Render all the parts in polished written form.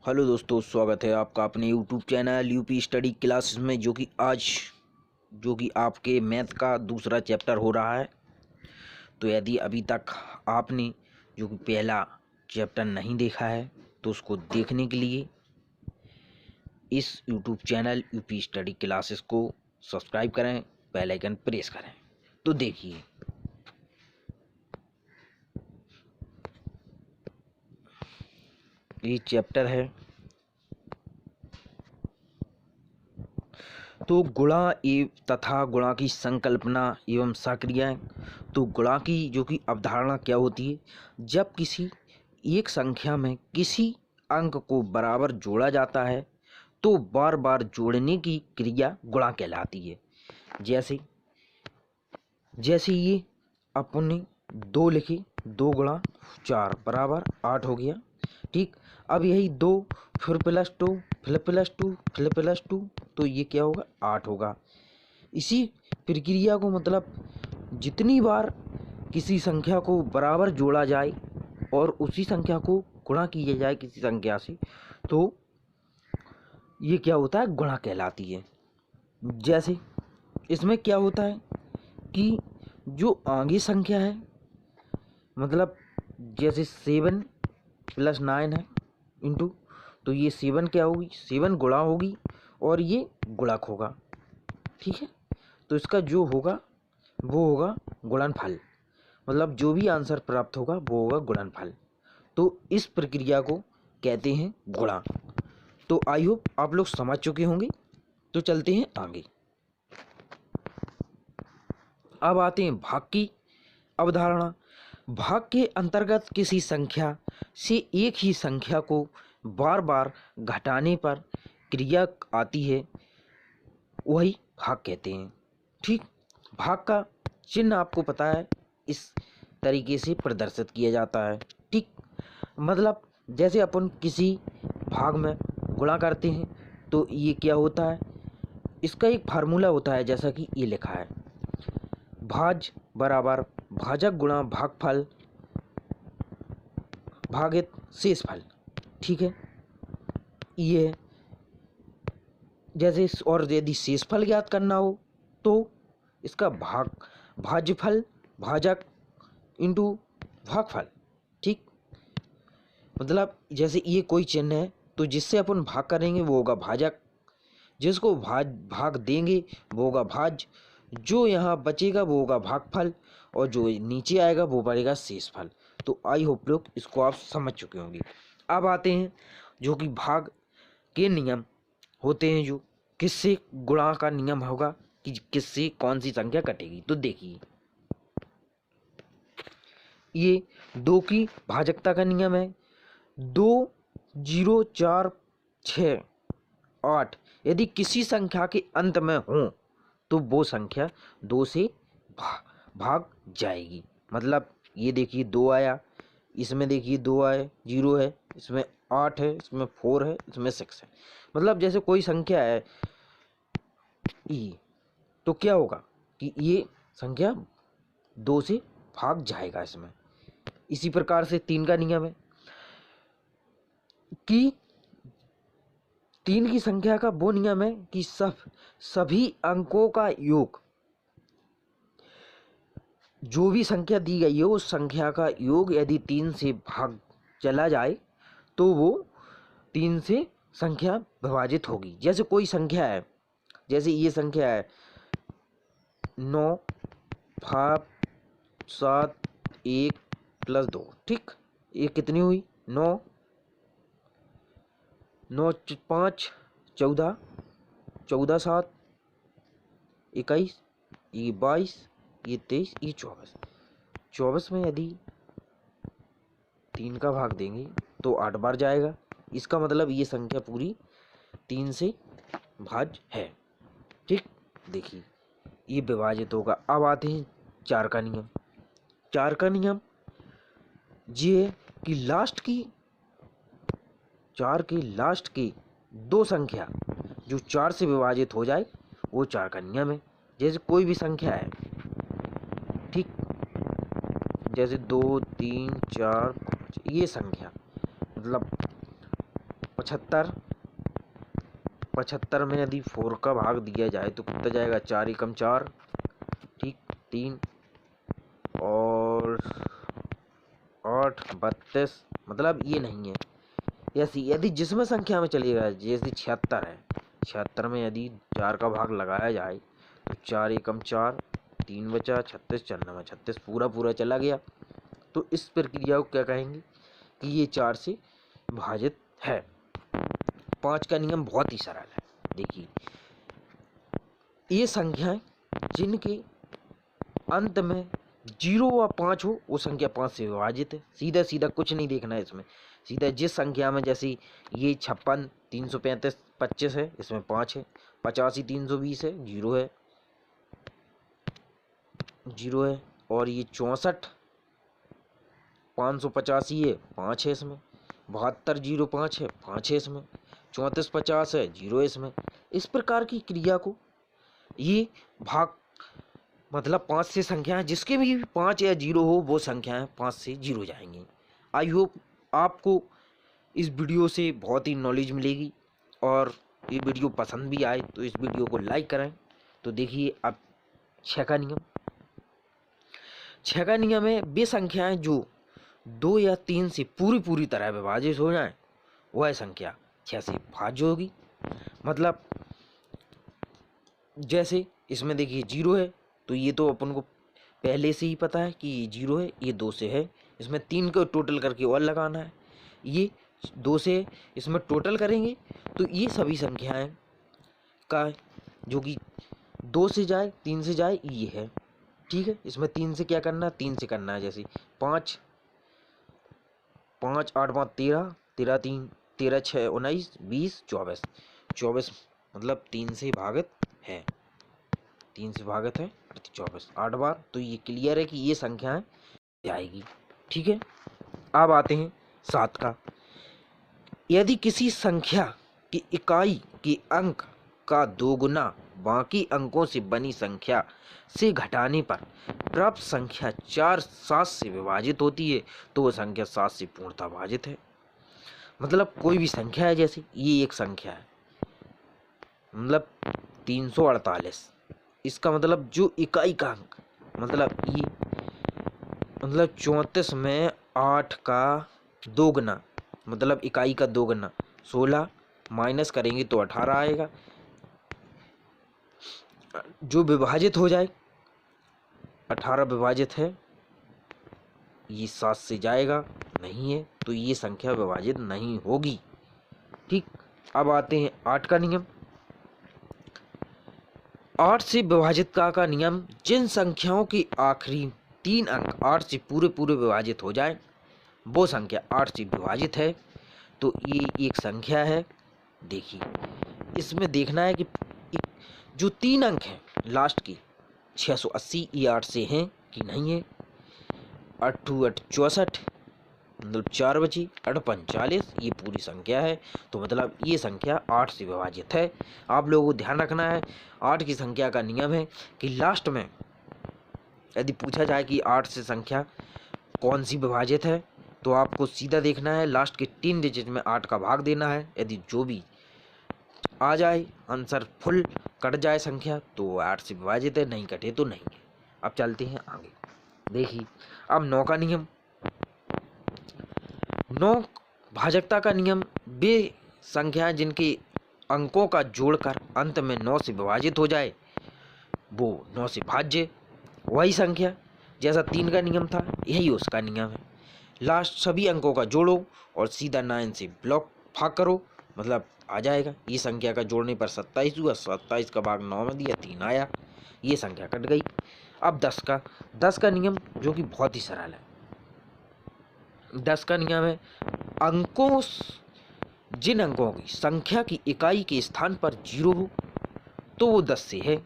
Hello दोस्तों, स्वागत है आपका अपने YouTube channel UP study classes में। जो कि आपके मैथ का दूसरा चैप्टर हो रहा है। तो यदि अभी तक आपने जो कि पहला चैप्टर नहीं देखा है तो उसको देखने के लिए इस YouTube channel UP study classes को सब्सक्राइब करें, बेल आइकन प्रेस करें। तो देखिए, ये चैप्टर है तो गुणा तथा गुणा की संकल्पना एवं सक्रियाएं। तो गुणा की जो कि अवधारणा क्या होती है, जब किसी एक संख्या में किसी अंक को बराबर जोड़ा जाता है तो बार बार जोड़ने की क्रिया गुणा कहलाती है। जैसे जैसे ये अपने दो लिखे, 2 गुणा 4 बराबर 8 हो गया। ठीक, अब यही 2 फिर +2 फिर +2 फिर +2, तो ये क्या होगा, 8 होगा। इसी प्रक्रिया को मतलब जितनी बार किसी संख्या को बराबर जोड़ा जाए और उसी संख्या को गुणा किया जाए किसी संख्या से, तो ये क्या होता है, गुणा कहलाती है। जैसे इसमें क्या होता है कि जो आगे संख्या है, मतलब जैसे 7 + 9 है इंटू, तो ये 7 क्या होगी, 7 गुणा होगी और ये गुणक होगा। ठीक है, तो इसका जो होगा वो होगा गुणनफल, मतलब जो भी आंसर प्राप्त होगा वो होगा गुणनफल। तो इस प्रक्रिया को कहते हैं गुणा। तो आई होप आप लोग समझ चुके होंगे। तो चलते हैं आगे। अब आते हैं भाग की अवधारणा। भाग के अंतर्गत किसी संख्या से एक ही संख्या को बार बार घटाने पर क्रिया आती है, वही भाग कहते हैं। ठीक, भाग का चिन्ह आपको पता है, इस तरीके से प्रदर्शित किया जाता है। ठीक, मतलब जैसे अपन किसी भाग में गुणा करते हैं तो ये क्या होता है, इसका एक फार्मूला होता है, जैसा कि ये लिखा है, भाज बराबर भाजक गुणा भागफल भागित शेषफल। ठीक है, ये जैसे, और यदि शेषफल ज्ञात करना हो तो इसका भाज्यफल भाजक इंटू भागफल। ठीक, मतलब जैसे ये कोई चिन्ह है तो जिससे अपन भाग करेंगे वो होगा भाजक, जिसको भाग देंगे वो होगा भाज्य, जो यहाँ बचेगा वो होगा भागफल और जो नीचे आएगा वो पड़ेगा शेषफल। तो आई होप लोग इसको आप समझ चुके होंगे। अब आते हैं जो कि भाग के नियम होते हैं, जो किससे गुणा का नियम होगा कि किससे कौन सी संख्या कटेगी। तो देखिए, ये 2 की भाजकता का नियम है। 2 0 4 6 8 यदि किसी संख्या के अंत में हो तो वो संख्या 2 से भाग जाएगी। मतलब ये देखिए 2 आया, इसमें देखिए 2 आए, 0 है, इसमें 8 है, इसमें 4 है, इसमें 6 है। मतलब जैसे कोई संख्या है ई, तो क्या होगा कि ये संख्या 2 से भाग जाएगा इसमें। इसी प्रकार से 3 का नियम है कि 3 की संख्या का वो नियम है कि सभी अंकों का योग, जो भी संख्या दी गई है उस संख्या का योग यदि 3 से भाग चला जाए तो वो 3 से संख्या विभाजित होगी। जैसे कोई संख्या है, जैसे ये संख्या है 9 5 7 1 + 2। ठीक, ये कितनी हुई, 9 9 5 14 14 7 21, ये 22, ये 23, ये 24। 24 में यदि 3 का भाग देंगे तो 8 बार जाएगा। इसका मतलब ये संख्या पूरी 3 से भाज्य है। ठीक, देखिए ये विभाजित होगा। अब आते हैं 4 का नियम। 4 का नियम ये है कि 4 के लास्ट की 2 संख्या जो 4 से विभाजित हो जाए वो 4 का नियम है। जैसे कोई भी संख्या है, ठीक, जैसे 2 3 4 5, ये संख्या मतलब 75। 75 में यदि 4 का भाग दिया जाए तो कितना जाएगा, 4 एकम 4, ठीक, 3 और 8 32, मतलब ये नहीं है। ऐसी यदि जिसमें संख्या में चलेगा, जैसे 76 है, 76 में यदि 4 का भाग लगाया जाए तो 4 एकम 4, 3 बचा 36, 4 9 36, पूरा पूरा चला गया। तो इस प्रक्रिया को क्या कहेंगे कि ये 4 से विभाजित है। 5 का नियम बहुत ही सरल है। देखिए, ये संख्याएं जिनके अंत में 0 व 5 हो वो संख्या 5 से विभाजित है। सीधा सीधा कुछ नहीं देखना है इसमें, सीधा जिस संख्या में, जैसे ये 56 335 25 है, इसमें 5 है, 85 320 है, 0 है, 0 है, और ये 64 585 है, 5 है इसमें, 72 05 है, 5 है इसमें, 34 50 है, 0 है इसमें। इस प्रकार की क्रिया को ये भाग, मतलब 5 से संख्याएं जिसके भी 5 या 0 हो वो संख्याएं 5 से 0 जाएंगी। आई होप आपको इस वीडियो से बहुत ही नॉलेज मिलेगी, और ये वीडियो पसंद भी आए तो इस वीडियो को लाइक करें। तो देखिए, अब 6 का नियम। 6 का नियम है, वे संख्याएं जो 2 या 3 से पूरी तरह विभाजित हो जाएं वह संख्या 6 से भाज्य होगी। मतलब जैसे इसमें देखिए 0 है, तो ये तो अपन को पहले से ही पता है कि ये 0 है, ये 2 से है, इसमें 3 को टोटल करके और लगाना है, ये 2 से है, इसमें टोटल करेंगे तो ये सभी संख्याएं का जो कि 2 से जाए 3 से जाए ये है, ठीक है। इसमें 3 से क्या करना है, 3 से करना है, जैसे 5 5 8 5 13, 13 3 13 6 19 20 24, 24 मतलब 3 से भागित है, 3 से भागित है 24 8 बार। तो ये क्लियर है कि ये संख्याएं जाएगी, ठीक है। अब आते हैं 7 का। यदि किसी संख्या की इकाई के अंक का 2 गुना बाकी अंकों से बनी संख्या से घटाने पर प्राप्त संख्या 4 7 से विभाजित होती है तो वह संख्या 7 से पूर्णतः विभाजित है। मतलब कोई भी संख्या है, जैसे ये एक संख्या है, मतलब 348, इसका मतलब जो इकाई का अंक, मतलब ये, मतलब 34 में 8 का 2 गुना, मतलब इकाई का 2 गुना 16, माइनस करेंगे तो 18 आएगा। जो विभाजित हो जाए, 18 विभाजित है, ये 7 से जाएगा नहीं है, तो ये संख्या विभाजित नहीं होगी, ठीक। अब आते हैं 8 का नियम। 8 से विभाजित का नियम, जिन संख्याओं के आखिरी 3 अंक 8 से पूरे विभाजित हो जाए वो संख्या 8 से विभाजित है। तो ये एक संख्या है। देखिए, इसमें देखना है कि जो 3 अंक हैं लास्ट की 680, ये 8 से हैं कि नहीं है। 8 8 64, मतलब 4 बची, 8 45, ये पूरी संख्या है, तो मतलब ये संख्या 8 से विभाजित है। आप लोगों को ध्यान रखना है, 8 की संख्या का नियम है कि लास्ट में यदि पूछा जाए कि 8 से संख्या कौन सी विभाजित है, तो आपको सीधा देखना है, लास्ट के 3 डिजिट में 8 का भाग देना है। यदि जो भी आ जाए आंसर फुल कट जाए संख्या तो 8 से विभाजित है, नहीं कटे तो नहीं है। अब चलते हैं आगे। देखिए, अब 9 का नियम। 9 भाजकता का नियम, वे संख्याएं जिनके अंकों का जोड़कर अंत में 9 से विभाजित हो जाए वो 9 से भाज्य। वही संख्या जैसा 3 का नियम था, यही उसका नियम है। लास्ट सभी अंकों का जोड़ो और सीधा 9 से ब्लॉक भाग करो, मतलब आ जाएगा। ये संख्या का जोड़ने पर 27 हुआ, 27 का भाग 9 में दिया, 3 आया, ये संख्या कट गई। अब 10 का नियम जो कि बहुत ही सरल है। 10 का नियम है, जिन अंकों की संख्या की इकाई के स्थान पर 0 हो तो वो 10 से है।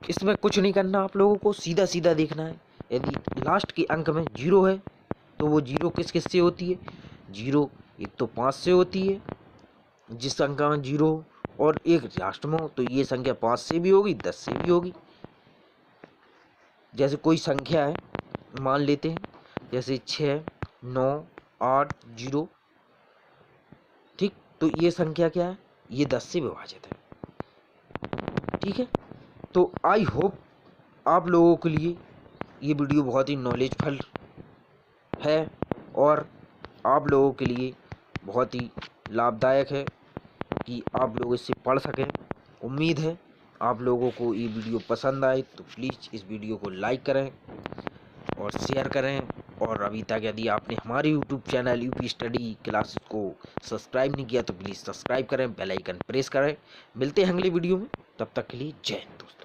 इसमें कुछ नहीं करना, आप लोगों को सीधा सीधा देखना है। यदि लास्ट के अंक में 0 है तो वो 0 किस किस से होती है, 0 एक तो 5 से होती है जिस संख्या में 0 हो, और एक लास्ट में हो तो ये संख्या 5 से भी होगी 10 से भी होगी। जैसे कोई संख्या है, मान लेते हैं, जैसे 6 9 8 0, ठीक, तो ये संख्या क्या है, ये 10 से विभाजित है। ठीक है, तो आई होप आप लोगों के लिए ये वीडियो बहुत ही नॉलेजफुल है और आप लोगों के लिए बहुत ही लाभदायक है कि आप लोग इससे पढ़ सकें। उम्मीद है आप लोगों को ये वीडियो पसंद आए तो प्लीज़ इस वीडियो को लाइक करें और शेयर करें। और अभी तक यदि आपने हमारे YouTube channel UP study classes को सब्सक्राइब नहीं किया तो प्लीज़ सब्सक्राइब करें, बेल आइकन प्रेस करें। मिलते हैं अगले वीडियो में, तब तक के लिए जय हिंद दोस्तों।